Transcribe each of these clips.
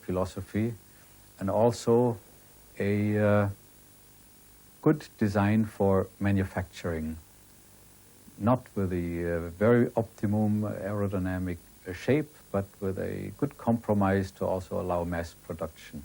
philosophy, and also a good design for manufacturing, not with the very optimum aerodynamic shape, but with a good compromise to also allow mass production.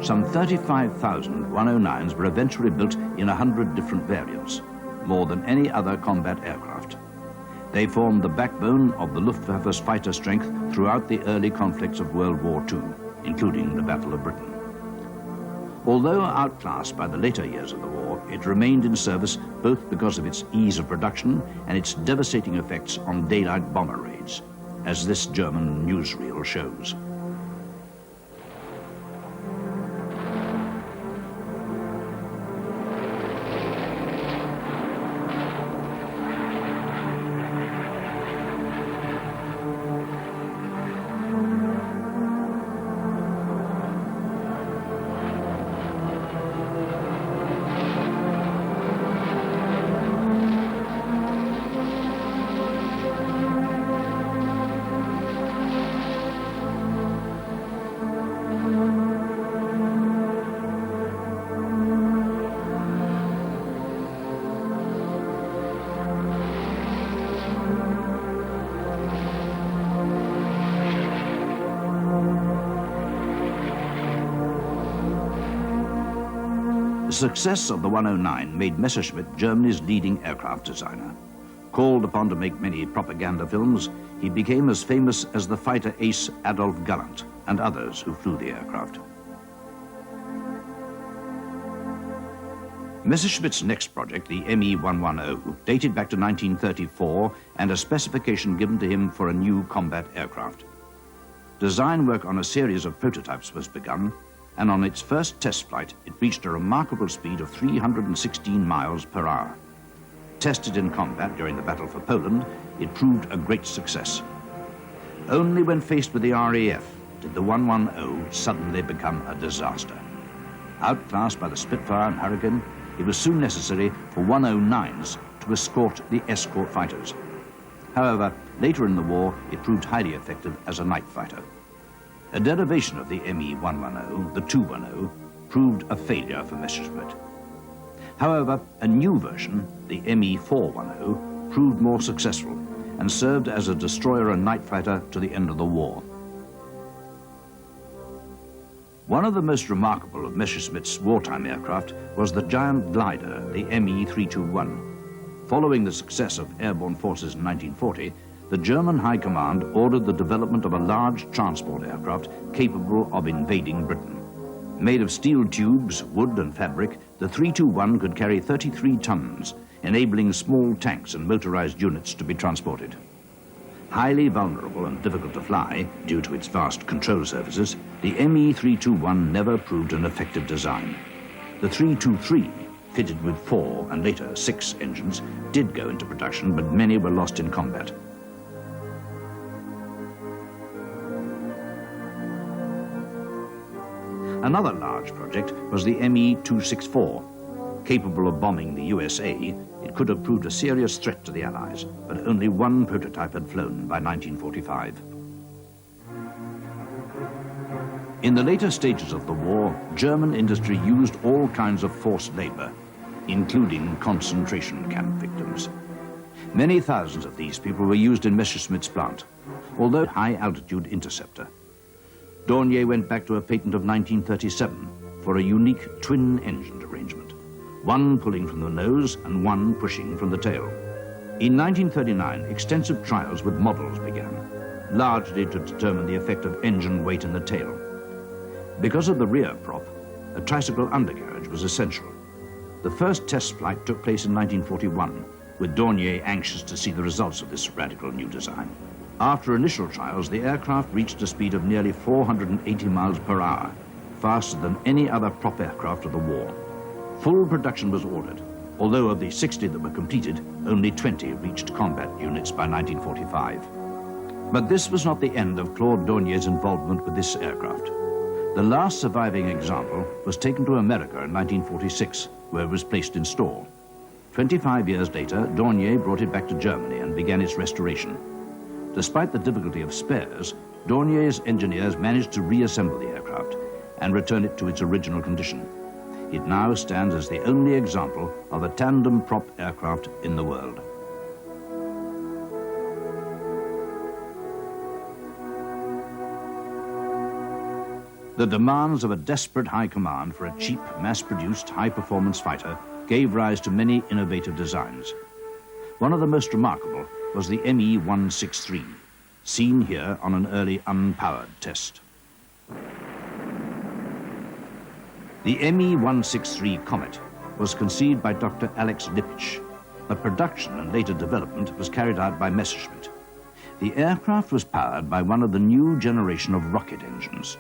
Some 35,000 109s were eventually built in 100 different variants, more than any other combat aircraft. They formed the backbone of the Luftwaffe's fighter strength throughout the early conflicts of World War II, including the Battle of Britain. Although outclassed by the later years of the war, it remained in service both because of its ease of production and its devastating effects on daylight bomber raids, as this German newsreel shows. The success of the 109 made Messerschmitt Germany's leading aircraft designer. Called upon to make many propaganda films, he became as famous as the fighter ace Adolf Galland and others who flew the aircraft. Messerschmitt's next project, the Me-110, dated back to 1934 and a specification given to him for a new combat aircraft. Design work on a series of prototypes was begun, and on its first test flight, it reached a remarkable speed of 316 miles per hour. Tested in combat during the Battle for Poland, it proved a great success. Only when faced with the RAF did the 110 suddenly become a disaster. Outclassed by the Spitfire and Hurricane, it was soon necessary for 109s to escort the escort fighters. However, later in the war, it proved highly effective as a night fighter. A derivation of the Me-110, the 210, proved a failure for Messerschmitt. However, a new version, the Me-410, proved more successful and served as a destroyer and night fighter to the end of the war. One of the most remarkable of Messerschmitt's wartime aircraft was the giant glider, the Me-321. Following the success of airborne forces in 1940, the German High Command ordered the development of a large transport aircraft capable of invading Britain. Made of steel tubes, wood and fabric, the 321 could carry 33 tons, enabling small tanks and motorized units to be transported. Highly vulnerable and difficult to fly due to its vast control surfaces, the Me-321 never proved an effective design. The 323, fitted with 4 and later 6 engines, did go into production, but many were lost in combat. Another large project was the Me-264. Capable of bombing the USA, it could have proved a serious threat to the Allies, but only one prototype had flown by 1945. In the later stages of the war, German industry used all kinds of forced labor, including concentration camp victims. Many thousands of these people were used in Messerschmitt's plant, although high-altitude interceptor. Dornier went back to a patent of 1937 for a unique twin-engined arrangement, one pulling from the nose and one pushing from the tail. In 1939, extensive trials with models began, largely to determine the effect of engine weight in the tail. Because of the rear prop, a tricycle undercarriage was essential. The first test flight took place in 1941, with Dornier anxious to see the results of this radical new design. After initial trials, the aircraft reached a speed of nearly 480 miles per hour, faster than any other prop aircraft of the war. Full production was ordered. although of the 60 that were completed, only 20 reached combat units by 1945. But this was not the end of Claude Dornier's involvement with this aircraft. The last surviving example was taken to America in 1946, where it was placed in store. 25 years later, Dornier brought it back to Germany and began its restoration. Despite the difficulty of spares, Dornier's engineers managed to reassemble the aircraft and return it to its original condition. It now stands as the only example of a tandem prop aircraft in the world. The demands of a desperate high command for a cheap, mass-produced, high-performance fighter gave rise to many innovative designs. One of the most remarkable was the ME-163, seen here on an early unpowered test. The ME-163 Comet was conceived by Dr. Alex Lippisch, but production and later development was carried out by Messerschmitt. The aircraft was powered by one of the new generation of rocket engines.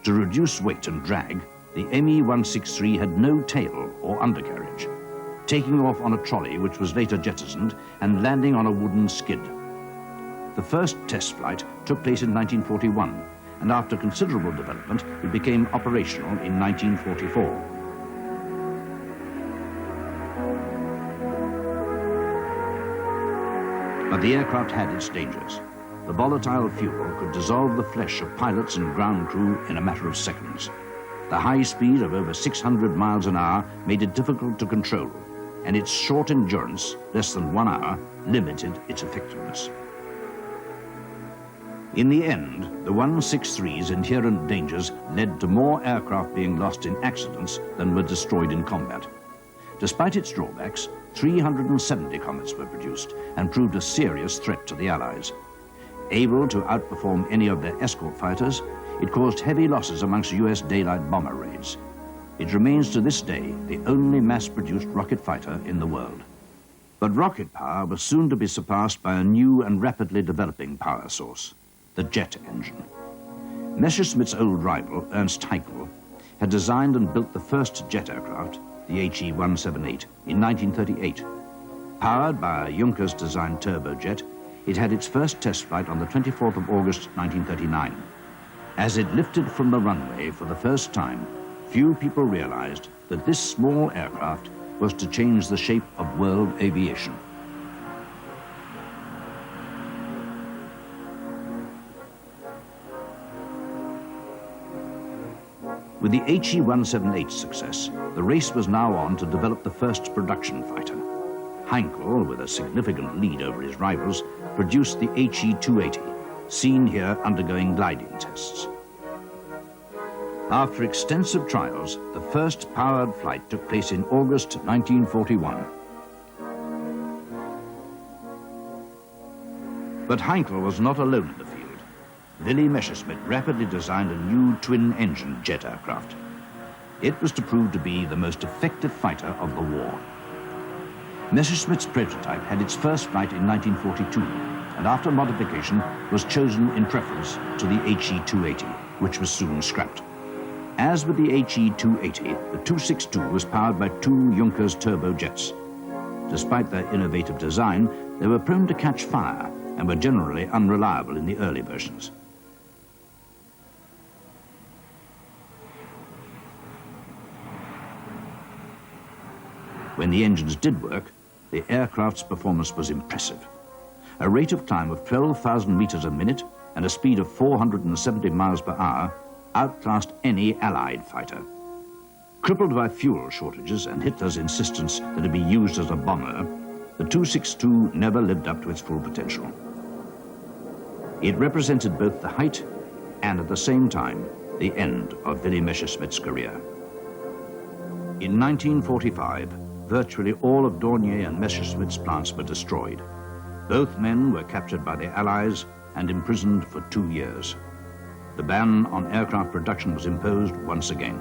To reduce weight and drag, the ME-163 had no tail or undercarriage, taking off on a trolley which was later jettisoned and landing on a wooden skid. The first test flight took place in 1941, and after considerable development, it became operational in 1944. But the aircraft had its dangers. The volatile fuel could dissolve the flesh of pilots and ground crew in a matter of seconds. The high speed of over 600 miles an hour made it difficult to control, and its short endurance, less than 1 hour, limited its effectiveness. In the end, the 163's inherent dangers led to more aircraft being lost in accidents than were destroyed in combat. Despite its drawbacks, 370 Comets were produced and proved a serious threat to the Allies. Able to outperform any of their escort fighters, it caused heavy losses amongst US daylight bomber raids. It remains to this day the only mass-produced rocket fighter in the world. But rocket power was soon to be surpassed by a new and rapidly developing power source, the jet engine. Messerschmitt's old rival, Ernst Haeckel, had designed and built the first jet aircraft, the HE-178, in 1938. Powered by a Junkers-designed turbojet, it had its first test flight on the 24th of August, 1939. As it lifted from the runway for the first time, few people realized that this small aircraft was to change the shape of world aviation. With the HE-178's success, the race was now on to develop the first production fighter. Heinkel, with a significant lead over his rivals, produced the HE-280, seen here undergoing gliding tests. After extensive trials, the first powered flight took place in August 1941. But Heinkel was not alone in the field. Willy Messerschmitt rapidly designed a new twin-engine jet aircraft. It was to prove to be the most effective fighter of the war. Messerschmitt's prototype had its first flight in 1942, and after modification was chosen in preference to the HE-280, which was soon scrapped. As with the HE-280, the 262 was powered by 2 Junkers turbojets. Despite their innovative design, they were prone to catch fire and were generally unreliable in the early versions. When the engines did work, the aircraft's performance was impressive. A rate of climb of 12,000 meters a minute and a speed of 470 miles per hour outclassed any Allied fighter. Crippled by fuel shortages and Hitler's insistence that it be used as a bomber, the 262 never lived up to its full potential. It represented both the height and at the same time the end of Willy Messerschmitt's career. In 1945, virtually all of Dornier and Messerschmitt's plants were destroyed. Both men were captured by the Allies and imprisoned for 2 years. The ban on aircraft production was imposed once again.